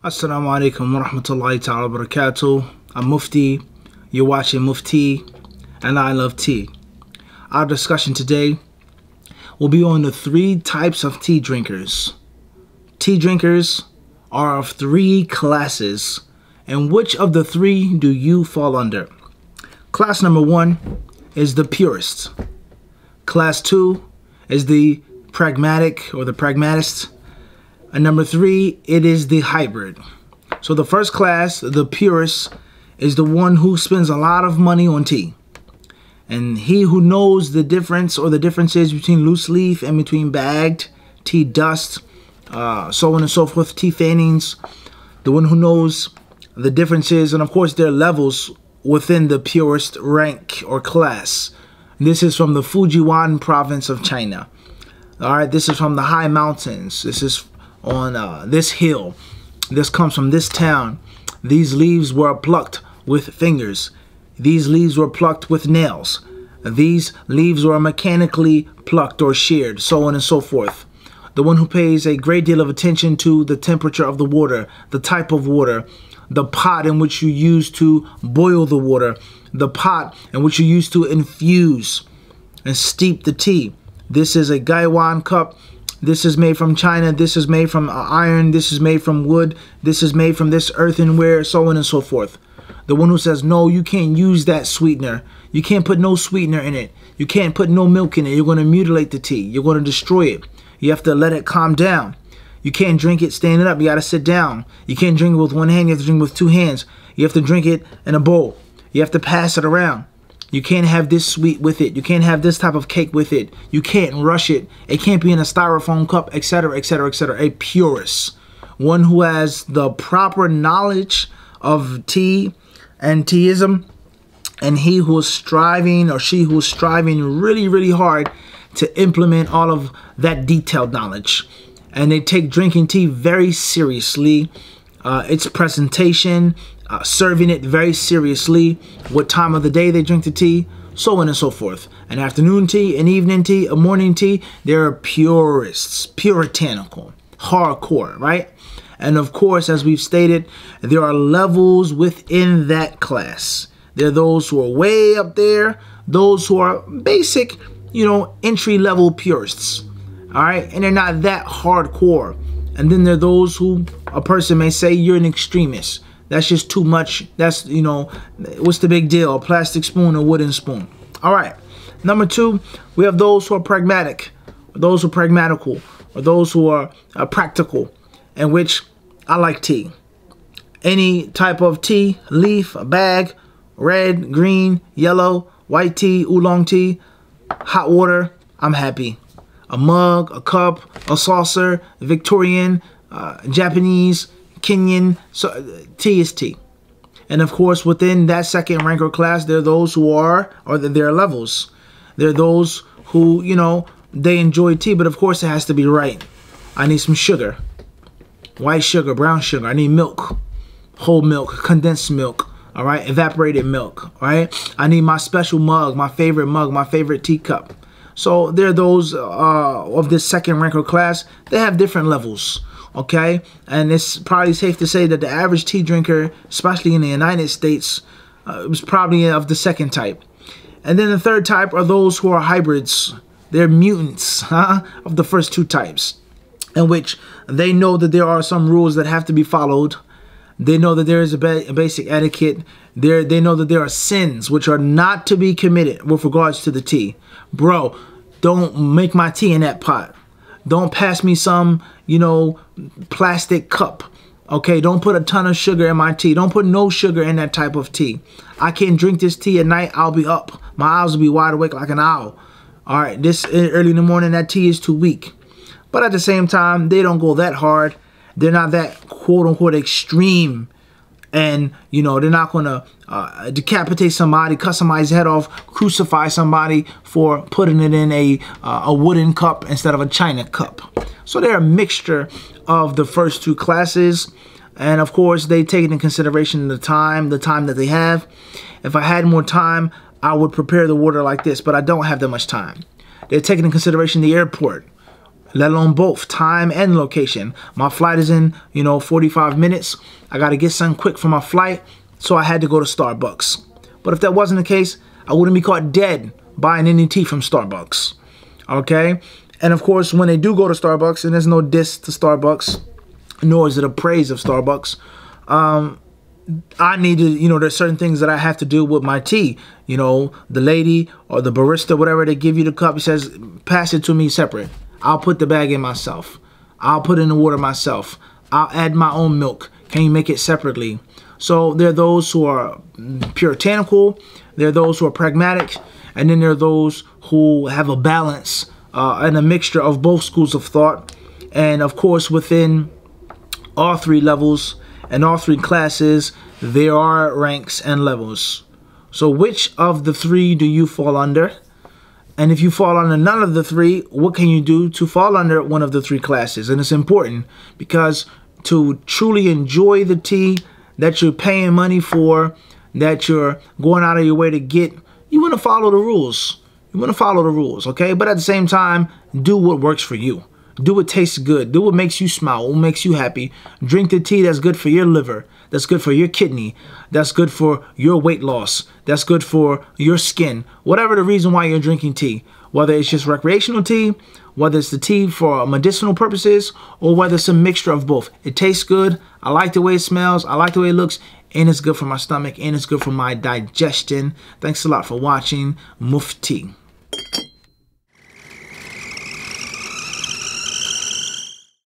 Assalamu alaikum wa rahmatullahi ta'ala wa barakatuh. I'm Mufti, you're watching Mufti, and I love tea. Our discussion today will be on the 3 types of tea drinkers. Tea drinkers are of 3 classes, and which of the 3 do you fall under? Class number 1 is the purist. Class 2 is the pragmatic or the pragmatist. And number 3, it is the hybrid. So the first class, the purist, is the one who spends a lot of money on tea. And he who knows the difference or the differences between loose leaf and between bagged, tea dust, so on and so forth, tea fannings, the one who knows the differences and of course their levels within the purist rank or class. This is from the Fujian province of China. Alright, this is from the high mountains. This is on this hill. This comes from this town. These leaves were plucked with fingers. These leaves were plucked with nails. These leaves were mechanically plucked or sheared, so on and so forth. The one who pays a great deal of attention to the temperature of the water, the type of water, the pot in which you use to boil the water, the pot in which you use to infuse and steep the tea. This is a Gaiwan cup. This is made from China. This is made from iron. This is made from wood. This is made from this earthenware, so on and so forth. The one who says, no, you can't use that sweetener. You can't put no sweetener in it. You can't put no milk in it. You're going to mutilate the tea. You're going to destroy it. You have to let it calm down. You can't drink it standing up. You got to sit down. You can't drink it with one hand. You have to drink it with 2 hands. You have to drink it in a bowl. You have to pass it around. You can't have this sweet with it. You can't have this type of cake with it. You can't rush it. It can't be in a styrofoam cup, etc., etc., etc. A purist. One who has the proper knowledge of tea and teaism. And he who is striving or she who is striving really, really hard to implement all of that detailed knowledge. And they take drinking tea very seriously. Its presentation, serving it very seriously, what time of the day they drink the tea, so on and so forth. An afternoon tea, an evening tea, a morning tea. They're purists, puritanical, hardcore, right? And of course, as we've stated, there are levels within that class. There are those who are way up there, those who are basic, entry-level purists, all right? And they're not that hardcore. And then there are those who a person may say, you're an extremist. That's just too much. That's, what's the big deal? A plastic spoon or wooden spoon. All right. Number 2, we have those who are pragmatic, those who are pragmatical, or those who are practical, in which I like tea. Any type of tea, leaf, a bag, red, green, yellow, white tea, oolong tea, hot water, I'm happy. A mug, a cup, a saucer, Victorian, Japanese, Kenyan, so tea is tea. And of course, within that second rank or class, there are those who are, or there are levels. There are those who, they enjoy tea, but of course it has to be right. I need some sugar, white sugar, brown sugar. I need milk, whole milk, condensed milk, all right, evaporated milk, all right. I need my special mug, my favorite teacup. So there are those of this second rank or class. They have different levels. Okay, and it's probably safe to say that the average tea drinker, especially in the United States, was probably of the second type. And then the third type are those who are hybrids. They're mutants of the first 2 types, in which they know that there are some rules that have to be followed. They know that there is a basic etiquette. They know that there are sins which are not to be committed with regards to the tea. Bro, don't make my tea in that pot. Don't pass me some, plastic cup. Okay, don't put a ton of sugar in my tea. Don't put no sugar in that type of tea. I can't drink this tea at night. I'll be up. My eyes will be wide awake like an owl. All right, this early in the morning, that tea is too weak. But at the same time, they don't go that hard. They're not that quote-unquote extreme. And, they're not going to decapitate somebody, cut somebody's head off, crucify somebody for putting it in a wooden cup instead of a china cup. So they're a mixture of the first 2 classes. And, of course, they take into consideration the time that they have. If I had more time, I would prepare the water like this, but I don't have that much time. They're taking into consideration the airport. let alone both time and location. My flight is in, 45 minutes. I got to get something quick for my flight, so I had to go to Starbucks. But if that wasn't the case, I wouldn't be caught dead buying any tea from Starbucks. Okay? And of course, when they do go to Starbucks, and there's no diss to Starbucks, nor is it a praise of Starbucks, I need to, there's certain things that I have to do with my tea. The lady or the barista, whatever, they give you the cup, it says, pass it to me separate. I'll put the bag in myself. I'll put in the water myself. I'll add my own milk. Can you make it separately? So there are those who are puritanical, there are those who are pragmatic, and then there are those who have a balance and a mixture of both schools of thought. And of course, within all three levels and all three classes, there are ranks and levels. So which of the three do you fall under? And if you fall under none of the three, what can you do to fall under one of the three classes? And it's important because to truly enjoy the tea that you're paying money for, that you're going out of your way to get, you want to follow the rules. You want to follow the rules, okay? But at the same time, do what works for you. Do what tastes good. Do what makes you smile, what makes you happy. Drink the tea that's good for your liver, that's good for your kidney, that's good for your weight loss, that's good for your skin. Whatever the reason why you're drinking tea, whether it's just recreational tea, whether it's the tea for medicinal purposes, or whether it's a mixture of both. It tastes good. I like the way it smells. I like the way it looks. And it's good for my stomach. And it's good for my digestion. Thanks a lot for watching Mufti.